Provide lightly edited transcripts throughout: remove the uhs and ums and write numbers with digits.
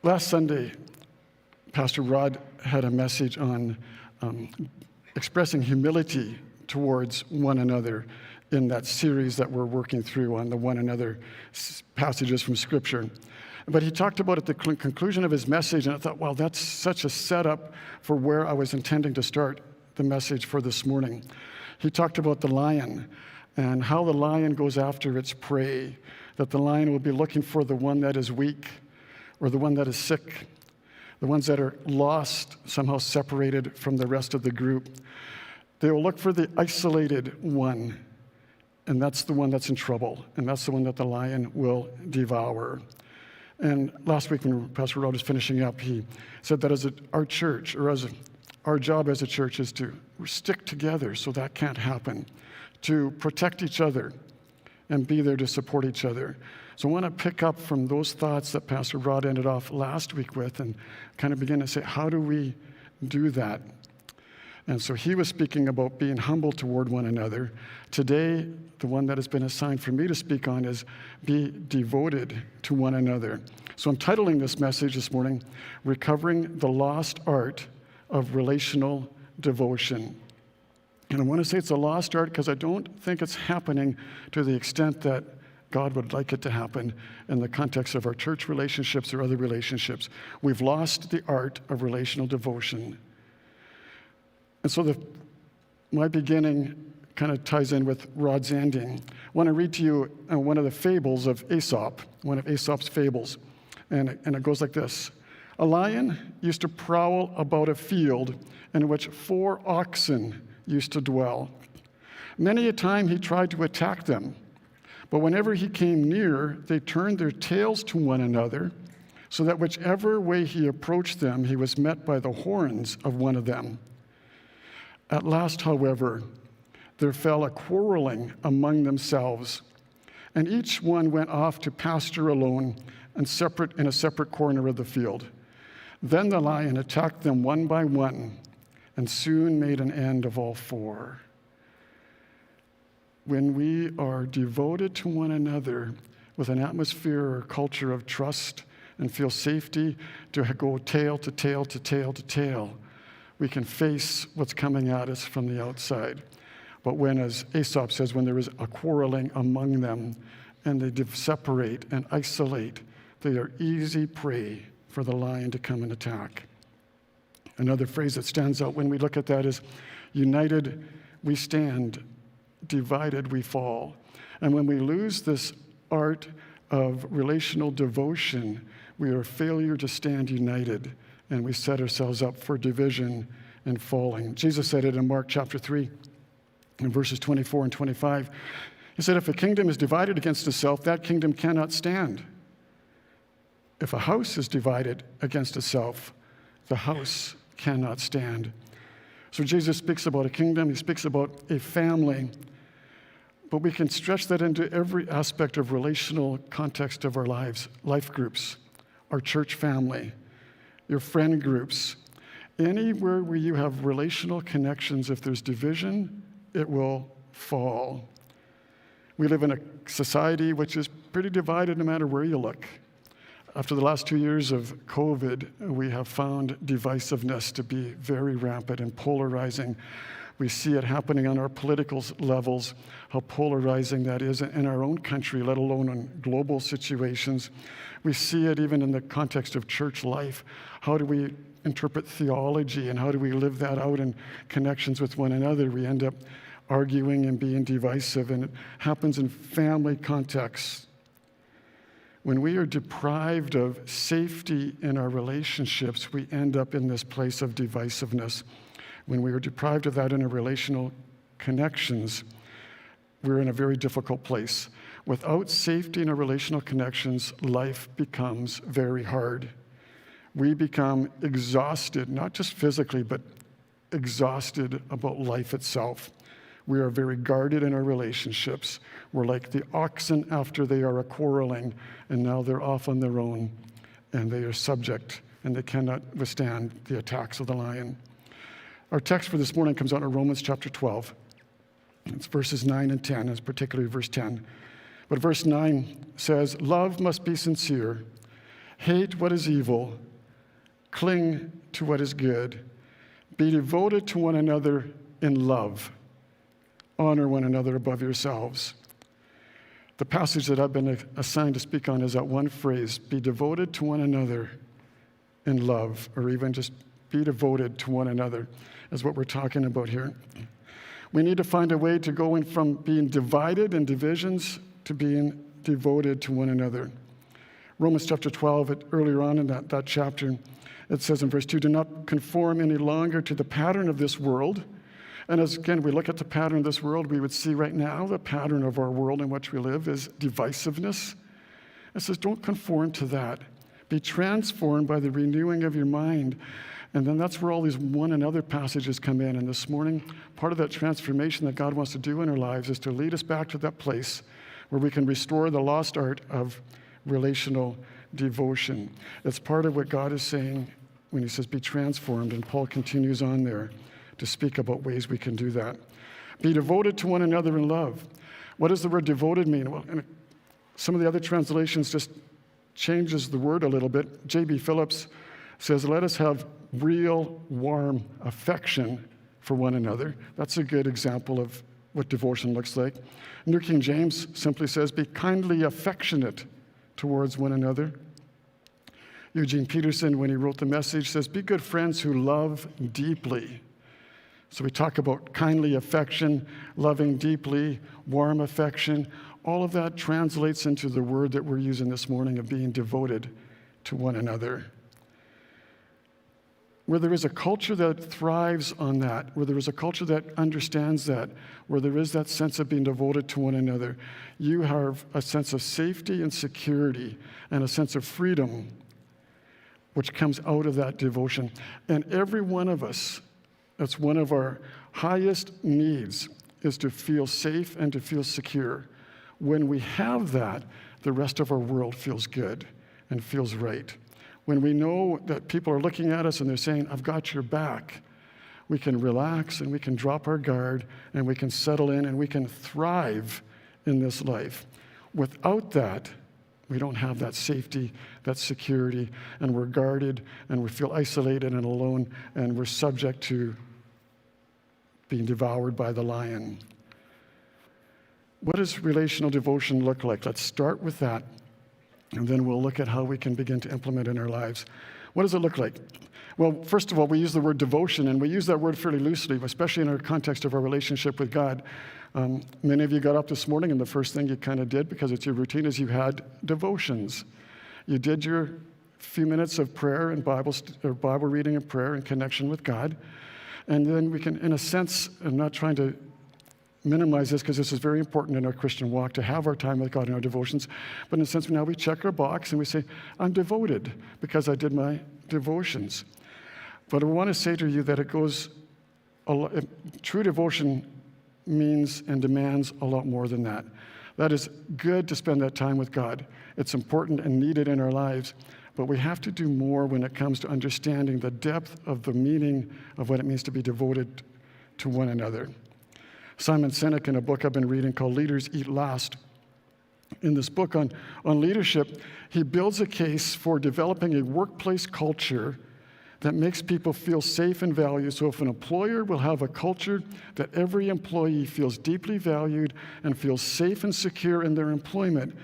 Last Sunday, Pastor Rod had a message on expressing humility towards one another in that series that we're working through on the one another passages from Scripture. But he talked about at the conclusion of his message, and I thought, wow, that's such a setup for where I was intending to start the message for this morning. He talked about the lion and how the lion goes after its prey, that the lion will be looking for the one that is weak or the one that is sick, the ones that are lost, somehow separated from the rest of the group. They will look for the isolated one, and that's the one that's in trouble, and that's the one that the lion will devour. And last week when Pastor Rod was finishing up, he said that as our church, or as our job as a church is to stick together so that can't happen, to protect each other and be there to support each other. So I want to pick up from those thoughts that Pastor Rod ended off last week with and kind of begin to say, how do we do that? And so he was speaking about being humble toward one another. Today, the one that has been assigned for me to speak on is be devoted to one another. So I'm titling this message this morning, Recovering the Lost Art of Relational Devotion. And I want to say it's a lost art because I don't think it's happening to the extent that God would like it to happen in the context of our church relationships or other relationships. We've lost the art of relational devotion. And so my beginning kind of ties in with Rod's ending. I want to read to you one of the fables of Aesop, one of Aesop's fables. And it goes like this. A lion used to prowl about a field in which 4 oxen used to dwell. Many a time he tried to attack them, but whenever he came near, they turned their tails to one another, so that whichever way he approached them, he was met by the horns of one of them. At last, however, there fell a quarreling among themselves, and each one went off to pasture alone and in a separate corner of the field. Then the lion attacked them one by one, and soon made an end of all 4. When we are devoted to one another with an atmosphere or culture of trust and feel safety to go tail to tail to tail to tail, we can face what's coming at us from the outside. But when, as Aesop says, when there is a quarreling among them and they separate and isolate, they are easy prey for the lion to come and attack. Another phrase that stands out when we look at that is, united we stand, divided we fall. And when we lose this art of relational devotion, we are a failure to stand united, and we set ourselves up for division and falling. Jesus said it in Mark chapter 3, in verses 24 and 25. He said, if a kingdom is divided against itself, that kingdom cannot stand. If a house is divided against itself, the house cannot stand. So Jesus speaks about a kingdom, he speaks about a family, but we can stretch that into every aspect of relational context of our lives, life groups, our church family, your friend groups. Anywhere where you have relational connections, if there's division, it will fall. We live in a society which is pretty divided no matter where you look. After the last 2 years of COVID, we have found divisiveness to be very rampant and polarizing. We see it happening on our political levels, how polarizing that is in our own country, let alone in global situations. We see it even in the context of church life. How do we interpret theology and how do we live that out in connections with one another? We end up arguing and being divisive, and it happens in family contexts. When we are deprived of safety in our relationships, we end up in this place of divisiveness. When we are deprived of that in our relational connections, we're in a very difficult place. Without safety in our relational connections, life becomes very hard. We become exhausted, not just physically, but exhausted about life itself. We are very guarded in our relationships. We're like the oxen after they are quarreling, and now they're off on their own, and they are subject, and they cannot withstand the attacks of the lion. Our text for this morning comes out of Romans chapter 12. It's verses 9 and 10, and particularly verse 10. But verse 9 says, love must be sincere. Hate what is evil. Cling to what is good. Be devoted to one another in love. Honor one another above yourselves. The passage that I've been assigned to speak on is that one phrase, be devoted to one another in love, or even just be devoted to one another, is what we're talking about here. We need to find a way to go in from being divided in divisions to being devoted to one another. Romans chapter 12, earlier on in that chapter, it says in verse 2, do not conform any longer to the pattern of this world. And as, again, we look at the pattern of this world, we would see right now the pattern of our world in which we live is divisiveness. It says, don't conform to that. Be transformed by the renewing of your mind. And then that's where all these one another passages come in. And this morning, part of that transformation that God wants to do in our lives is to lead us back to that place where we can restore the lost art of relational devotion. It's part of what God is saying when he says, be transformed. And Paul continues on there to speak about ways we can do that. Be devoted to one another in love. What does the word devoted mean? Well, some of the other translations just changes the word a little bit. J.B. Phillips says, let us have real, warm affection for one another. That's a good example of what devotion looks like. New King James simply says, be kindly affectionate towards one another. Eugene Peterson, when he wrote the Message, says, be good friends who love deeply. So we talk about kindly affection, loving deeply, warm affection. All of that translates into the word that we're using this morning of being devoted to one another. Where there is a culture that thrives on that, where there is a culture that understands that, where there is that sense of being devoted to one another, you have a sense of safety and security and a sense of freedom which comes out of that devotion. And every one of us, that's one of our highest needs, is to feel safe and to feel secure. When we have that, the rest of our world feels good and feels right. When we know that people are looking at us and they're saying, I've got your back, we can relax and we can drop our guard and we can settle in and we can thrive in this life. Without that, we don't have that safety, that security, and we're guarded and we feel isolated and alone and we're subject to being devoured by the lion. What does relational devotion look like? Let's start with that, and then we'll look at how we can begin to implement it in our lives. What does it look like? Well, first of all, we use the word devotion, and we use that word fairly loosely, especially in our context of our relationship with God. Many of you got up this morning, and the first thing you kind of did, because it's your routine, is you had devotions. You did your few minutes of prayer and Bible reading and prayer in connection with God. And then we can, in a sense, I'm not trying to minimize this because this is very important in our Christian walk to have our time with God in our devotions, but in a sense, now we check our box and we say, I'm devoted because I did my devotions. But I want to say to you that it goes, true devotion means and demands a lot more than that. That is good to spend that time with God. It's important and needed in our lives. But we have to do more when it comes to understanding the depth of the meaning of what it means to be devoted to one another. Simon Sinek, in a book I've been reading called Leaders Eat Last, in this book on leadership, he builds a case for developing a workplace culture that makes people feel safe and valued. So if an employer will have a culture that every employee feels deeply valued and feels safe and secure in their employment,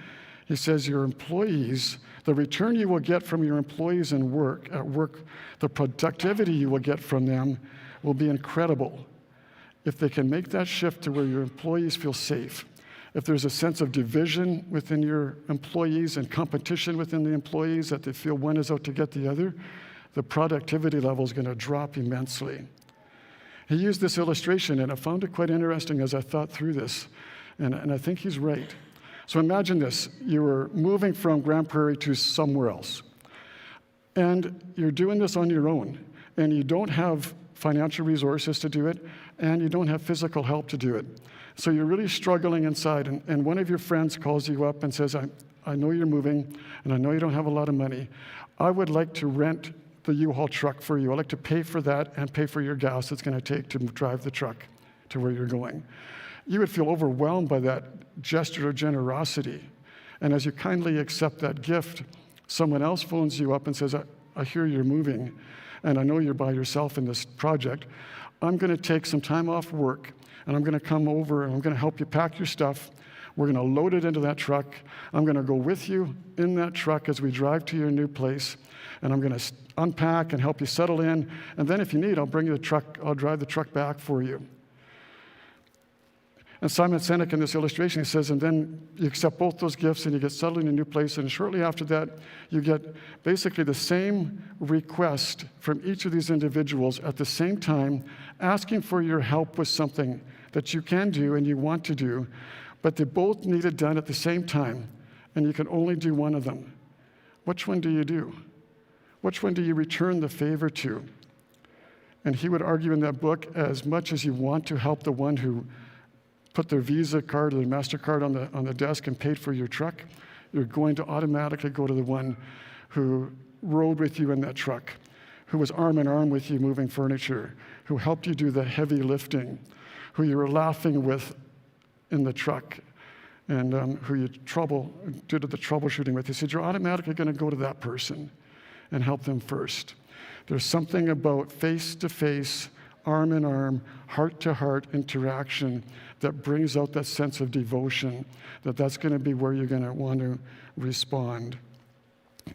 he says your employees, the return you will get from your employees at work, the productivity you will get from them will be incredible. If they can make that shift to where your employees feel safe, if there's a sense of division within your employees and competition within the employees, that they feel one is out to get the other, the productivity level is going to drop immensely. He used this illustration, and I found it quite interesting as I thought through this, and I think he's right. So imagine this. You were moving from Grande Prairie to somewhere else, and you're doing this on your own, and you don't have financial resources to do it, and you don't have physical help to do it. So you're really struggling inside, and one of your friends calls you up and says, I know you're moving, and I know you don't have a lot of money. I would like to rent the U-Haul truck for you. I'd like to pay for that and pay for your gas it's going to take to drive the truck to where you're going. You would feel overwhelmed by that gesture of generosity. And as you kindly accept that gift, Someone else phones you up and says, I hear you're moving, and I know you're by yourself in this project. I'm going to take some time off work, and I'm going to come over, and I'm going to help you pack your stuff. We're going to load it into that truck. I'm going to go with you in that truck as we drive to your new place, and I'm going to unpack and help you settle in. And then if you need, I'll bring you the truck. I'll drive the truck back for you. And Simon Sinek in this illustration, he says, and then you accept both those gifts and you get settled in a new place. And shortly after that, you get basically the same request from each of these individuals at the same time, asking for your help with something that you can do and you want to do, but they both need it done at the same time, and you can only do one of them. Which one do you do? Which one do you return the favor to? And he would argue in that book, as much as you want to help the one who put their Visa card or their MasterCard on the desk and paid for your truck, you're going to automatically go to the one who rode with you in that truck, who was arm in arm with you moving furniture, who helped you do the heavy lifting, who you were laughing with in the truck, and who you did the troubleshooting with. He said, you're automatically going to go to that person and help them first. There's something about face-to-face, arm-in-arm, heart-to-heart interaction that brings out that sense of devotion, that's going to be where you're going to want to respond.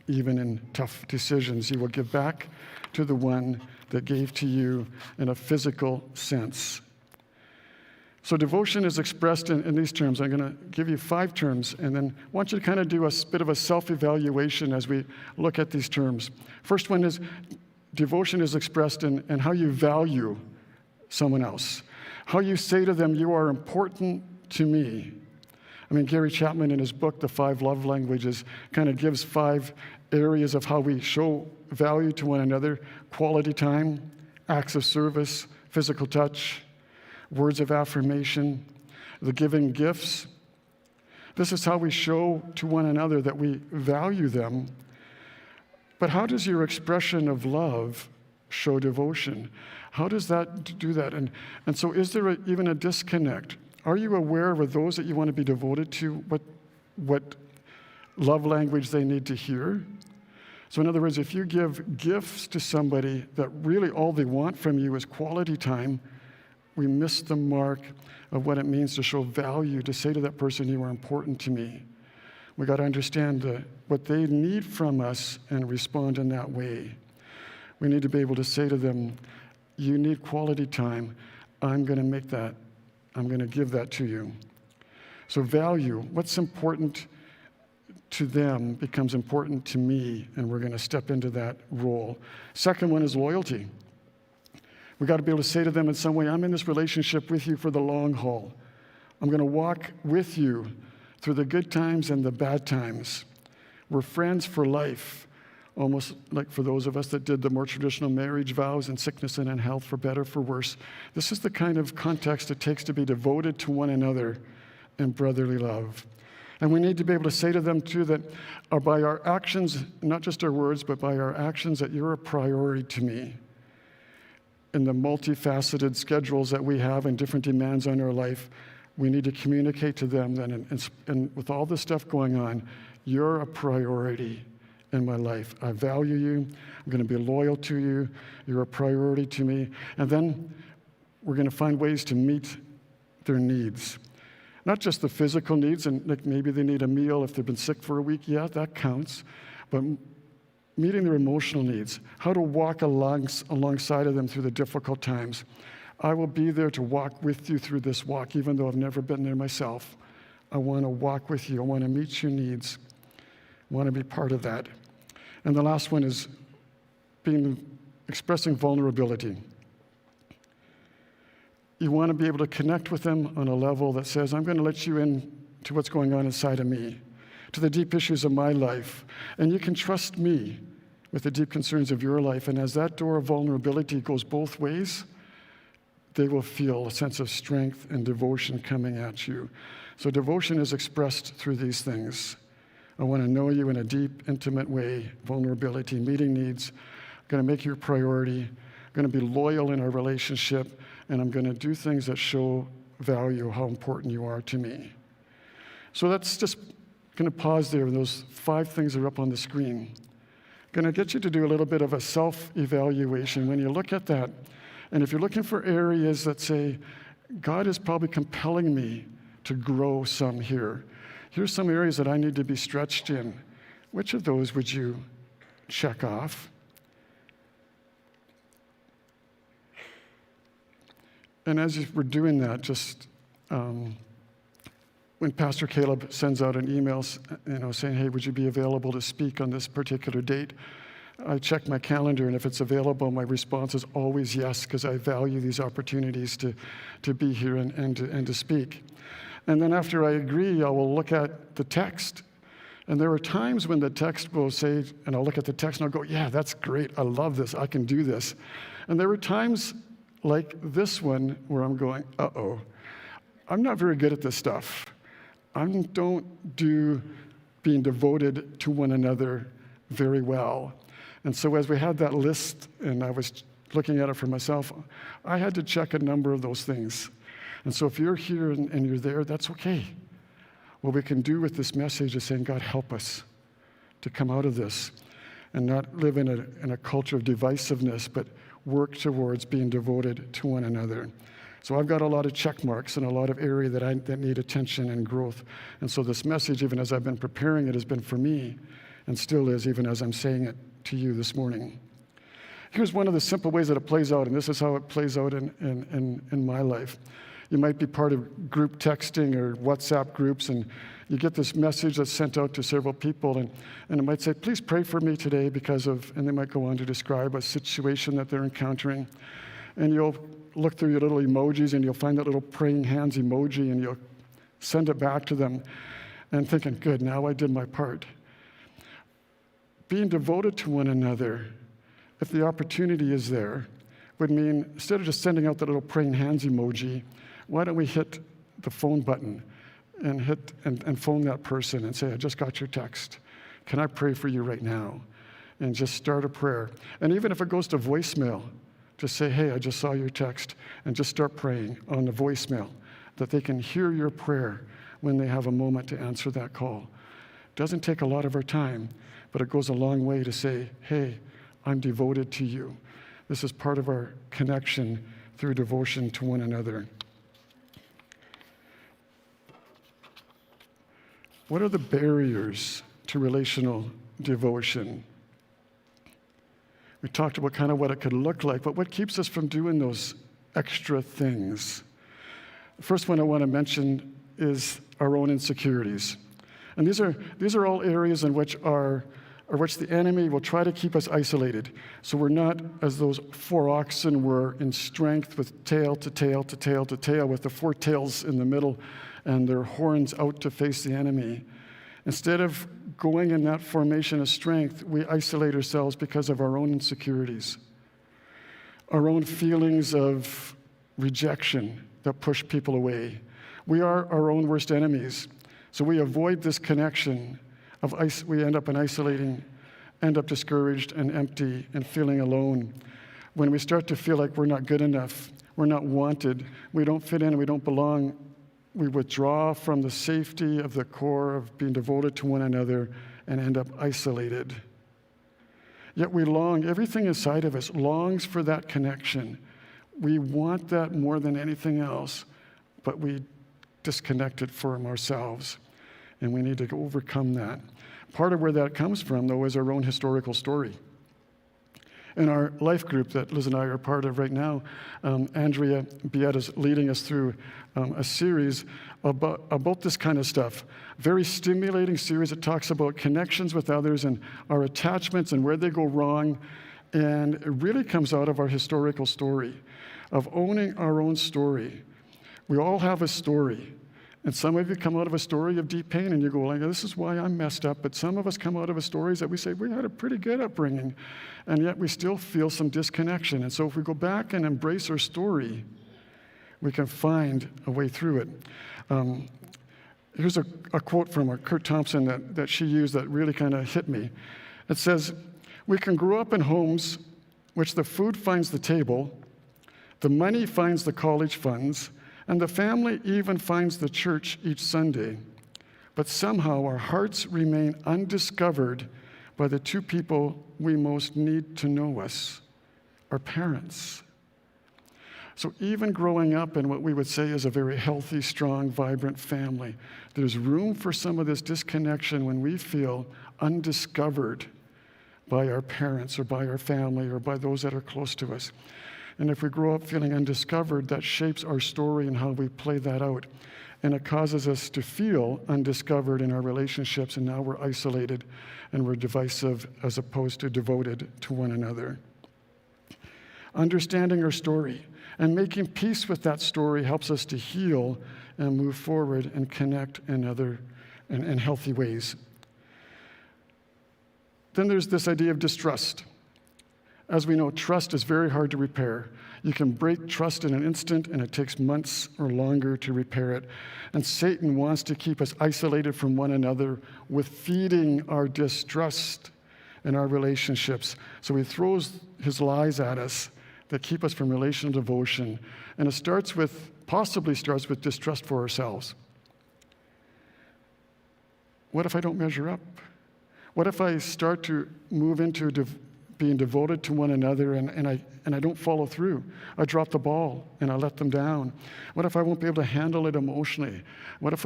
Even in tough decisions, you will give back to the one that gave to you in a physical sense. So devotion is expressed in these terms. I'm going to give you 5 terms, and then I want you to kind of do a bit of a self-evaluation as we look at these terms. First one is devotion is expressed in how you value someone else, how you say to them, you are important to me. I mean, Gary Chapman in his book, The 5 Love Languages, kind of gives 5 areas of how we show value to one another: quality time, acts of service, physical touch, words of affirmation, the giving gifts. This is how we show to one another that we value them. But how does your expression of love show devotion? How does that do that? And so is there even a disconnect? Are you aware of those that you want to be devoted to, what love language they need to hear? So in other words, if you give gifts to somebody that really all they want from you is quality time, we miss the mark of what it means to show value, to say to that person, you are important to me. We got to understand what they need from us and respond in that way. We need to be able to say to them, you need quality time. I'm going to give that to you. So value, what's important to them becomes important to me, and we're going to step into that role. Second one is loyalty. We got to be able to say to them in some way, I'm in this relationship with you for the long haul. I'm going to walk with you through the good times and the bad times. We're friends for life, almost like for those of us that did the more traditional marriage vows in sickness and in health, for better, for worse. This is the kind of context it takes to be devoted to one another in brotherly love. And we need to be able to say to them, too, that by our actions, not just our words, but by our actions, that you're a priority to me. In the multifaceted schedules that we have and different demands on our life, we need to communicate to them that, and with all this stuff going on, you're a priority in my life. I value you. I'm going to be loyal to you. You're a priority to me. And then we're going to find ways to meet their needs. Not just the physical needs, and like maybe they need a meal if they've been sick for a week. Yeah, that counts. But meeting their emotional needs, how to walk alongside of them through the difficult times. I will be there to walk with you through this walk, even though I've never been there myself. I want to walk with you. I want to meet your needs. I want to be part of that. And the last one is expressing vulnerability. You want to be able to connect with them on a level that says, I'm going to let you in to what's going on inside of me, to the deep issues of my life. And you can trust me with the deep concerns of your life. And as that door of vulnerability goes both ways, they will feel a sense of strength and devotion coming at you. So devotion is expressed through these things. I want to know you in a deep, intimate way, vulnerability, meeting needs. I'm going to make you a priority. I'm going to be loyal in our relationship, and I'm going to do things that show value, how important you are to me. So that's just going to pause there. Those 5 things are up on the screen. Going to get you to do a little bit of a self-evaluation. When you look at that, and if you're looking for areas that say, God is probably compelling me to grow some here. Here's some areas that I need to be stretched in. Which of those would you check off? And as we're doing that, just when Pastor Caleb sends out an email, saying, hey, would you be available to speak on this particular date? I check my calendar, and if it's available, my response is always yes, because I value these opportunities to be here and to speak. And then after I agree, I will look at the text. And there are times when the text will say, and I'll look at the text and I'll go, yeah, that's great. I love this. I can do this. And there are times like this one where I'm going, uh-oh, I'm not very good at this stuff. I don't do being devoted to one another very well. And so as we had that list and I was looking at it for myself, I had to check a number of those things. And so if you're here and you're there, that's okay. What we can do with this message is saying, God, help us to come out of this and not live in a culture of divisiveness, but work towards being devoted to one another. So I've got a lot of check marks and a lot of area that need attention and growth. And so this message, even as I've been preparing it, has been for me and still is, even as I'm saying it to you this morning. Here's one of the simple ways that it plays out, and this is how it plays out in my life. You might be part of group texting or WhatsApp groups, and you get this message that's sent out to several people, and it might say, please pray for me today because of, and they might go on to describe a situation that they're encountering. And you'll look through your little emojis, and you'll find that little praying hands emoji, and you'll send it back to them, and thinking, good, now I did my part. Being devoted to one another, if the opportunity is there, would mean, instead of just sending out that little praying hands emoji, why don't we hit the phone button and phone that person and say, I just got your text. Can I pray for you right now? And just start a prayer. And even if it goes to voicemail, just say, hey, I just saw your text, and just start praying on the voicemail, that they can hear your prayer when they have a moment to answer that call. It doesn't take a lot of our time, but it goes a long way to say, hey, I'm devoted to you. This is part of our connection through devotion to one another. What are the barriers to relational devotion? We talked about kind of what it could look like, but what keeps us from doing those extra things? The first one I want to mention is our own insecurities. And these are all areas in which the enemy will try to keep us isolated. So we're not as those 4 oxen were in strength with tail to tail to tail to tail, with the 4 tails in the middle and their horns out to face the enemy. Instead of going in that formation of strength, we isolate ourselves because of our own insecurities, our own feelings of rejection that push people away. We are our own worst enemies. So we avoid this connection we end up in isolating, end up discouraged and empty and feeling alone. When we start to feel like we're not good enough, we're not wanted, we don't fit in, we don't belong, we withdraw from the safety of the core of being devoted to one another and end up isolated. Yet we long, everything inside of us longs for that connection. We want that more than anything else, but we disconnect it from ourselves. And we need to overcome that. Part of where that comes from, though, is our own historical story. In our life group that Liz and I are part of right now, Andrea Biet is leading us through a series about this kind of stuff. Very stimulating series that talks about connections with others and our attachments and where they go wrong. And it really comes out of our historical story, of owning our own story. We all have a story. And some of you come out of a story of deep pain and you go, like, this is why I'm messed up. But some of us come out of a stories that we say, we had a pretty good upbringing. And yet we still feel some disconnection. And so if we go back and embrace our story, we can find a way through it. Here's a quote from Kurt Thompson that she used that really kind of hit me. It says, we can grow up in homes which the food finds the table, the money finds the college funds, and the family even finds the church each Sunday. but somehow our hearts remain undiscovered by the two people we most need to know us, our parents. So even growing up in what we would say is a very healthy, strong, vibrant family, there's room for some of this disconnection when we feel undiscovered by our parents or by our family or by those that are close to us. And if we grow up feeling undiscovered, that shapes our story and how we play that out. And it causes us to feel undiscovered in our relationships, and now we're isolated and we're divisive as opposed to devoted to one another. Understanding our story and making peace with that story helps us to heal and move forward and connect in healthy ways. Then there's this idea of distrust. As we know, trust is very hard to repair. You can break trust in an instant, and it takes months or longer to repair it. And Satan wants to keep us isolated from one another with feeding our distrust in our relationships. So he throws his lies at us that keep us from relational devotion. And it possibly starts with distrust for ourselves. What if I don't measure up? What if I start to move into being devoted to one another and I don't follow through? I drop the ball and I let them down. What if I won't be able to handle it emotionally? What if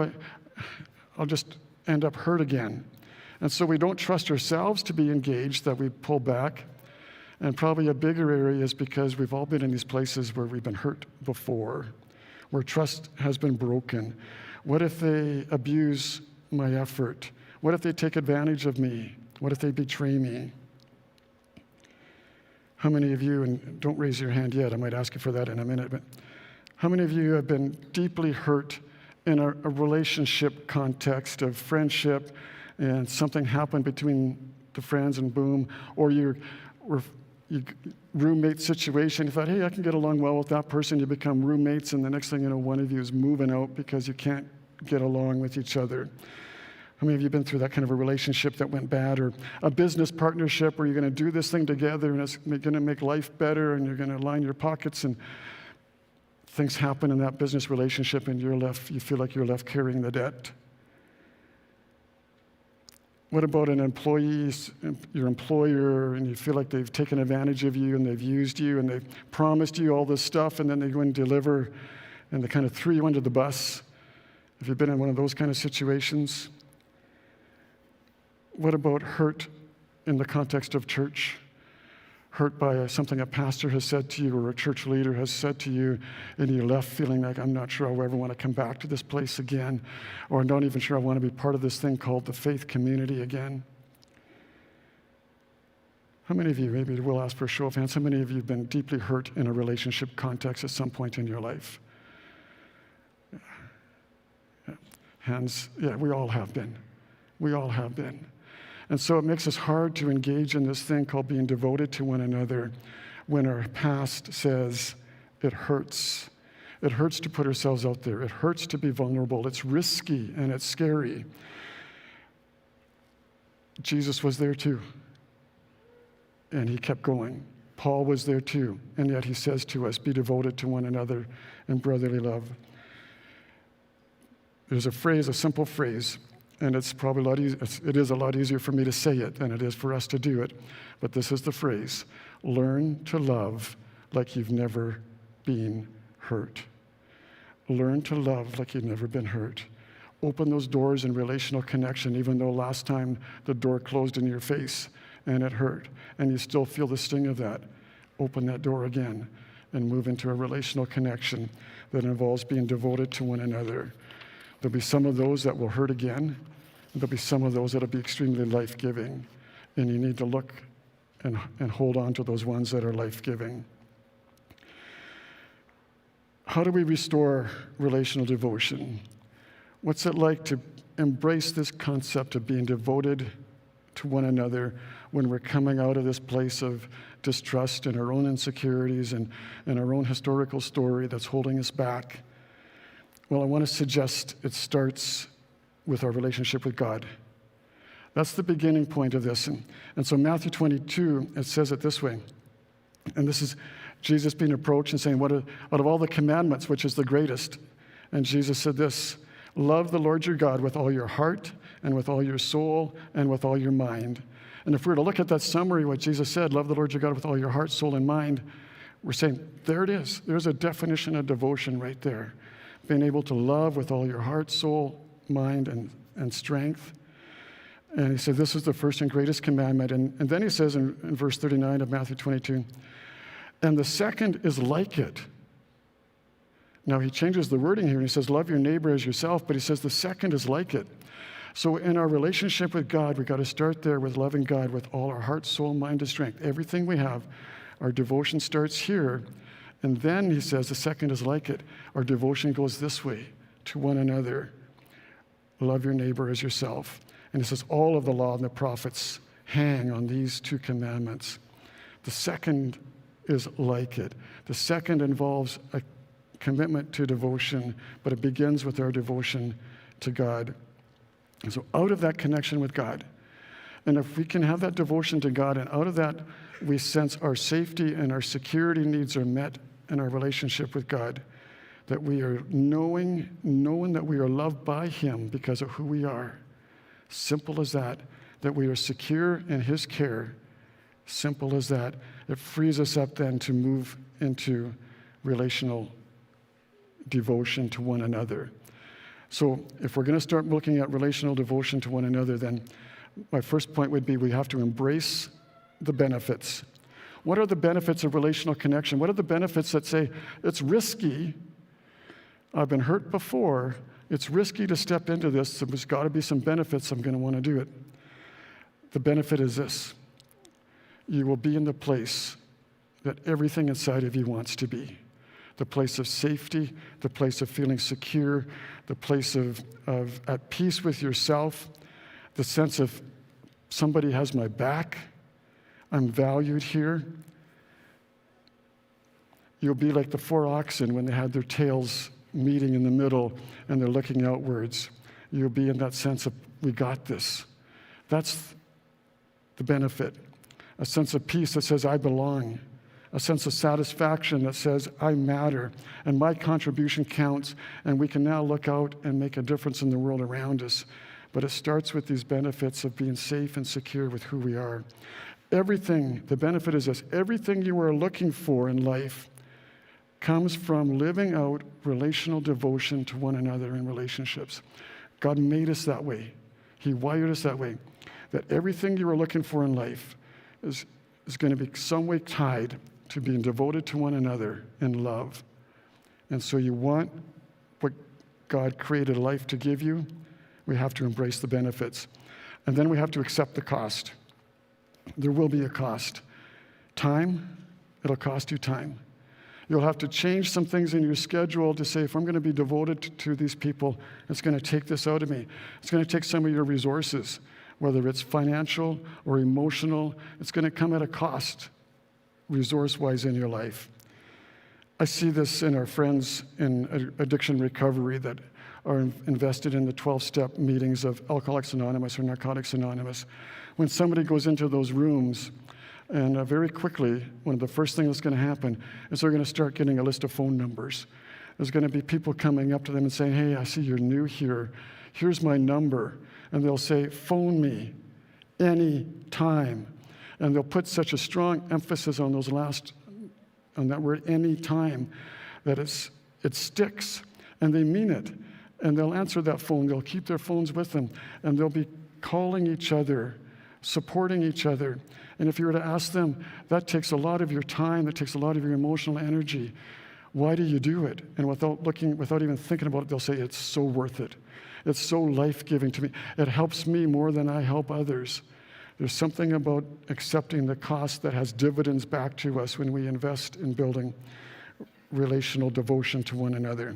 I'll just end up hurt again? And so we don't trust ourselves to be engaged, that we pull back. And probably a bigger area is because we've all been in these places where we've been hurt before, where trust has been broken. What if they abuse my effort? What if they take advantage of me? What if they betray me? How many of you, and don't raise your hand yet, I might ask you for that in a minute, but how many of you have been deeply hurt in a relationship context of friendship, and something happened between the friends and boom, or your roommate situation, you thought, hey, I can get along well with that person, you become roommates, and the next thing you know, one of you is moving out because you can't get along with each other. How many of you have been through that kind of a relationship that went bad, or a business partnership where you're going to do this thing together and it's going to make life better and you're going to line your pockets, and things happen in that business relationship and you feel like you're left carrying the debt? What about an employee, your employer, and you feel like they've taken advantage of you and they've used you and they've promised you all this stuff, and then they go and deliver and they kind of threw you under the bus? Have you been in one of those kind of situations? What about hurt in the context of church? Hurt by something a pastor has said to you or a church leader has said to you, and you left feeling like, I'm not sure I'll ever want to come back to this place again, or I'm not even sure I want to be part of this thing called the faith community again. How many of you, maybe we'll ask for a show of hands, how many of you have been deeply hurt in a relationship context at some point in your life? Hands, yeah, we all have been. We all have been. And so it makes us hard to engage in this thing called being devoted to one another when our past says it hurts. It hurts to put ourselves out there. It hurts to be vulnerable. It's risky and it's scary. Jesus was there too, and he kept going. Paul was there too, and yet he says to us, be devoted to one another in brotherly love. There's a phrase, a simple phrase, and it's probably it is a lot easier for me to say it than it is for us to do it. But this is the phrase: learn to love like you've never been hurt. Learn to love like you've never been hurt. Open those doors in relational connection, even though last time the door closed in your face and it hurt, and you still feel the sting of that. Open that door again and move into a relational connection that involves being devoted to one another. There'll be some of those that will hurt again, and there'll be some of those that'll be extremely life-giving. And you need to look and hold on to those ones that are life-giving. How do we restore relational devotion? What's it like to embrace this concept of being devoted to one another when we're coming out of this place of distrust and our own insecurities and our own historical story that's holding us back? Well, I want to suggest it starts with our relationship with God. That's the beginning point of this. And so Matthew 22, it says it this way. And this is Jesus being approached and saying, out of all the commandments, which is the greatest? And Jesus said this: Love the Lord your God with all your heart and with all your soul and with all your mind. And if we were to look at that summary, what Jesus said, love the Lord your God with all your heart, soul, and mind, we're saying, there it is. There's a definition of devotion right there. Being able to love with all your heart, soul, mind, and strength. And he said, this is the first and greatest commandment. And then he says in verse 39 of Matthew 22, and the second is like it. Now he changes the wording here and he says, love your neighbor as yourself, but he says the second is like it. So in our relationship with God, we've got to start there with loving God with all our heart, soul, mind, and strength. Everything we have, our devotion starts here. And then he says the second is like it. Our devotion goes this way, to one another. Love your neighbor as yourself. And it says all of the law and the prophets hang on these two commandments. The second is like it. The second involves a commitment to devotion, but it begins with our devotion to God. And so out of that connection with God, and if we can have that devotion to God, and out of that we sense our safety and our security needs are met in our relationship with God, that we are knowing that we are loved by him because of who we are. Simple as that we are secure in his care. Simple as that. It frees us up then to move into relational devotion to one another. So if we're going to start looking at relational devotion to one another, then my first point would be we have to embrace the benefits. What are the benefits of relational connection? What are the benefits that say, it's risky, I've been hurt before, it's risky to step into this, so there's got to be some benefits, I'm going to want to do it. The benefit is this: you will be in the place that everything inside of you wants to be. The place of safety, the place of feeling secure, the place of at peace with yourself, the sense of somebody has my back, I'm valued here. You'll be like the 4 oxen when they had their tails meeting in the middle and they're looking outwards. You'll be in that sense of, we got this. That's the benefit. A sense of peace that says, I belong. A sense of satisfaction that says, I matter, and my contribution counts, and we can now look out and make a difference in the world around us. But it starts with these benefits of being safe and secure with who we are. Everything, the benefit is this: everything you are looking for in life comes from living out relational devotion to one another in relationships. God made us that way. He wired us that way, that everything you are looking for in life is going to be some way tied to being devoted to one another in love. And so you want what God created life to give you, we have to embrace the benefits. And then we have to accept the cost. There will be a cost. Time, it'll cost you time. You'll have to change some things in your schedule to say, if I'm going to be devoted to these people, it's going to take this out of me. It's going to take some of your resources, whether it's financial or emotional. It's going to come at a cost, resource-wise, in your life. I see this in our friends in addiction recovery that are invested in the 12-step meetings of Alcoholics Anonymous or Narcotics Anonymous. When somebody goes into those rooms, and very quickly, one of the first things that's going to happen is they're going to start getting a list of phone numbers. There's going to be people coming up to them and saying, hey, I see you're new here. Here's my number. And they'll say, phone me any time. And they'll put such a strong emphasis on on that word, any time, that it sticks. And they mean it. And they'll answer that phone. They'll keep their phones with them. And they'll be calling each other, supporting each other. And if you were to ask them, that takes a lot of your time, that takes a lot of your emotional energy. Why do you do it? And without even thinking about it, they'll say, it's so worth it. It's so life-giving to me. It helps me more than I help others. There's something about accepting the cost that has dividends back to us when we invest in building relational devotion to one another.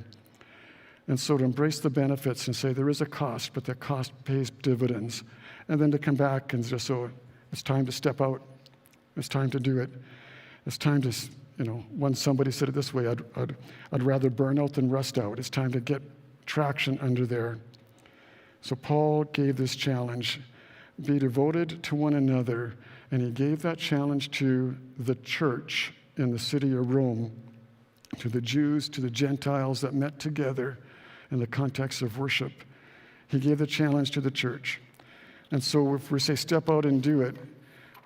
And so to embrace the benefits and say there is a cost, but the cost pays dividends. And then to come back and just so it's time to step out. It's time to do it. It's time to, once somebody said it this way, I'd rather burn out than rust out. It's time to get traction under there. So Paul gave this challenge, be devoted to one another, and he gave that challenge to the church in the city of Rome, to the Jews, to the Gentiles that met together in the context of worship. He gave the challenge to the church. And so if we say step out and do it,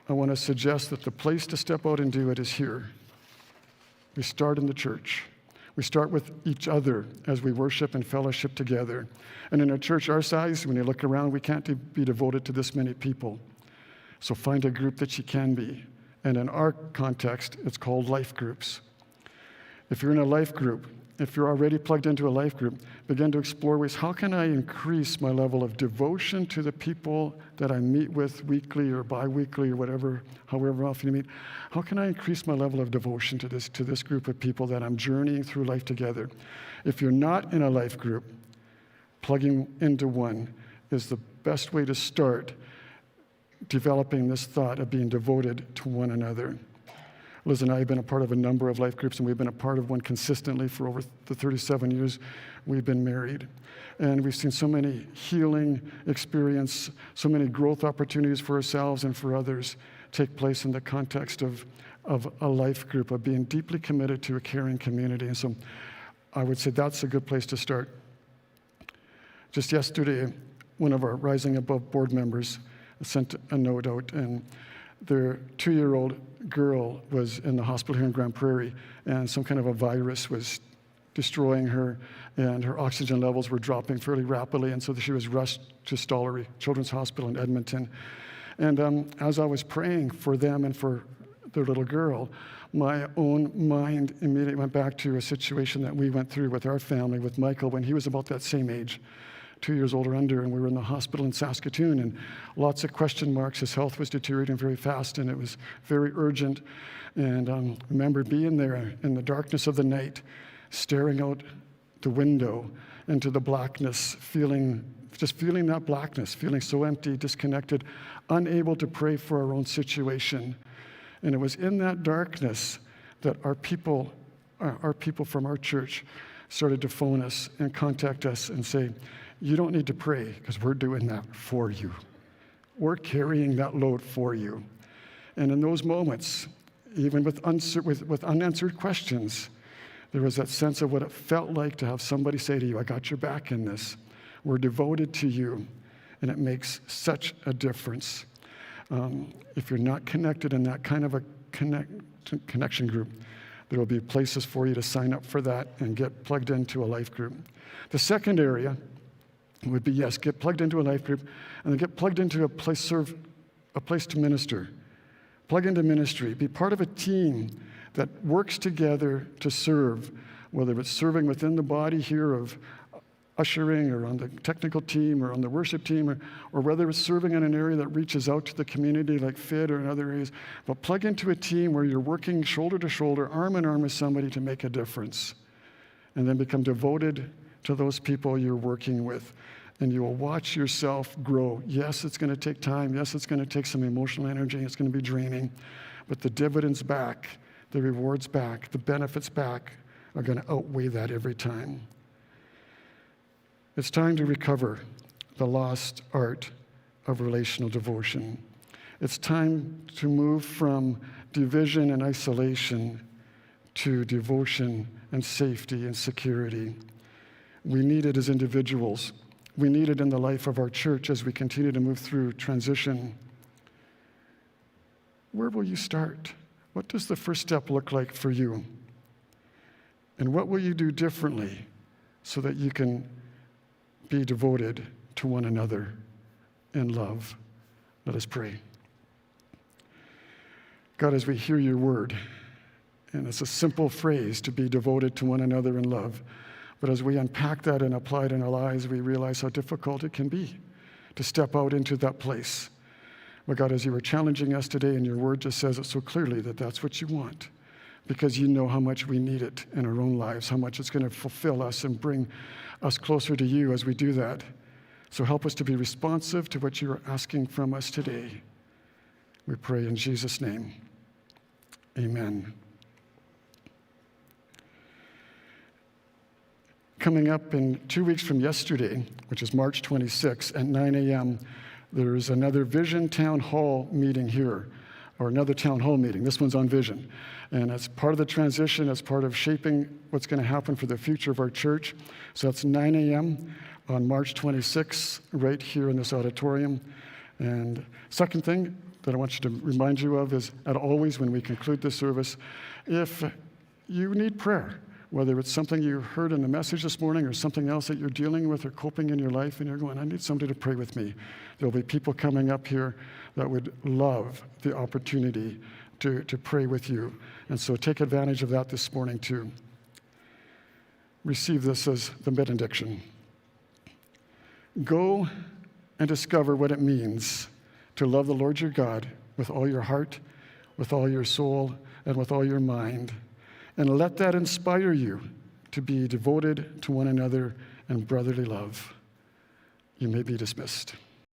I want to suggest that the place to step out and do it is here. We start in the church. We start with each other as we worship and fellowship together. And in a church our size, when you look around, we can't be devoted to this many people. So find a group that you can be. And in our context, it's called life groups. If you're in a life group, if you're already plugged into a life group, begin to explore ways, how can I increase my level of devotion to the people that I meet with weekly or bi-weekly or whatever, however often you meet? How can I increase my level of devotion to this group of people that I'm journeying through life together? If you're not in a life group, plugging into one is the best way to start developing this thought of being devoted to one another. Liz and I have been a part of a number of life groups, and we've been a part of one consistently for over the 37 years we've been married. And we've seen so many healing experience, so many growth opportunities for ourselves and for others take place in the context of a life group, of being deeply committed to a caring community. And so I would say that's a good place to start. Just yesterday, one of our Rising Above board members sent a note out, and their 2-year-old girl was in the hospital here in Grande Prairie, and some kind of a virus was destroying her, and her oxygen levels were dropping fairly rapidly, and so she was rushed to Stollery Children's Hospital in Edmonton. And as I was praying for them and for their little girl, my own mind immediately went back to a situation that we went through with our family, with Michael, when he was about that same age, 2 years old or under, and we were in the hospital in Saskatoon, and lots of question marks. His health was deteriorating very fast, and it was very urgent. And I remember being there in the darkness of the night, staring out the window into the blackness, feeling that blackness, feeling so empty, disconnected, unable to pray for our own situation. And it was in that darkness that our people from our church started to phone us and contact us and say, you don't need to pray because we're doing that for you. We're carrying that load for you. And in those moments, even with unanswered questions, there was that sense of what it felt like to have somebody say to you, I got your back in this. We're devoted to you. And it makes such a difference. If you're not connected in that kind of a connection group, there will be places for you to sign up for that and get plugged into a life group. The second area would be, yes, get plugged into a life group, and then get plugged into a place to minister. Plug into ministry. Be part of a team that works together to serve, whether it's serving within the body here of ushering or on the technical team or on the worship team, or whether it's serving in an area that reaches out to the community like FID or in other areas. But plug into a team where you're working shoulder to shoulder, arm in arm with somebody to make a difference. And then become devoted to those people you're working with. And you will watch yourself grow. Yes, it's going to take time. Yes, it's going to take some emotional energy. It's going to be draining. But the dividends back, the rewards back, the benefits back are going to outweigh that every time. It's time to recover the lost art of relational devotion. It's time to move from division and isolation to devotion and safety and security. We need it as individuals. We need it in the life of our church as we continue to move through transition. Where will you start? What does the first step look like for you? And what will you do differently so that you can be devoted to one another in love? Let us pray. God, as we hear your word, and it's a simple phrase to be devoted to one another in love, but as we unpack that and apply it in our lives, we realize how difficult it can be to step out into that place. But God, as you were challenging us today, and your word just says it so clearly that that's what you want, because you know how much we need it in our own lives, how much it's going to fulfill us and bring us closer to you as we do that. So help us to be responsive to what you're asking from us today. We pray in Jesus' name. Amen. Coming up in 2 weeks from yesterday, which is March 26th at 9 a.m., there's another Vision Town Hall meeting here or another town hall meeting. This one's on vision. And as part of the transition, as part of shaping what's going to happen for the future of our church. So that's 9 a.m. on March 26th, right here in this auditorium. And second thing that I want you to remind you of is, as always, when we conclude this service, if you need prayer, whether it's something you heard in the message this morning or something else that you're dealing with or coping in your life, and you're going, I need somebody to pray with me. There'll be people coming up here that would love the opportunity to pray with you. And so take advantage of that this morning too. Receive this as the benediction. Go and discover what it means to love the Lord your God with all your heart, with all your soul, and with all your mind. And let that inspire you to be devoted to one another in brotherly love. You may be dismissed.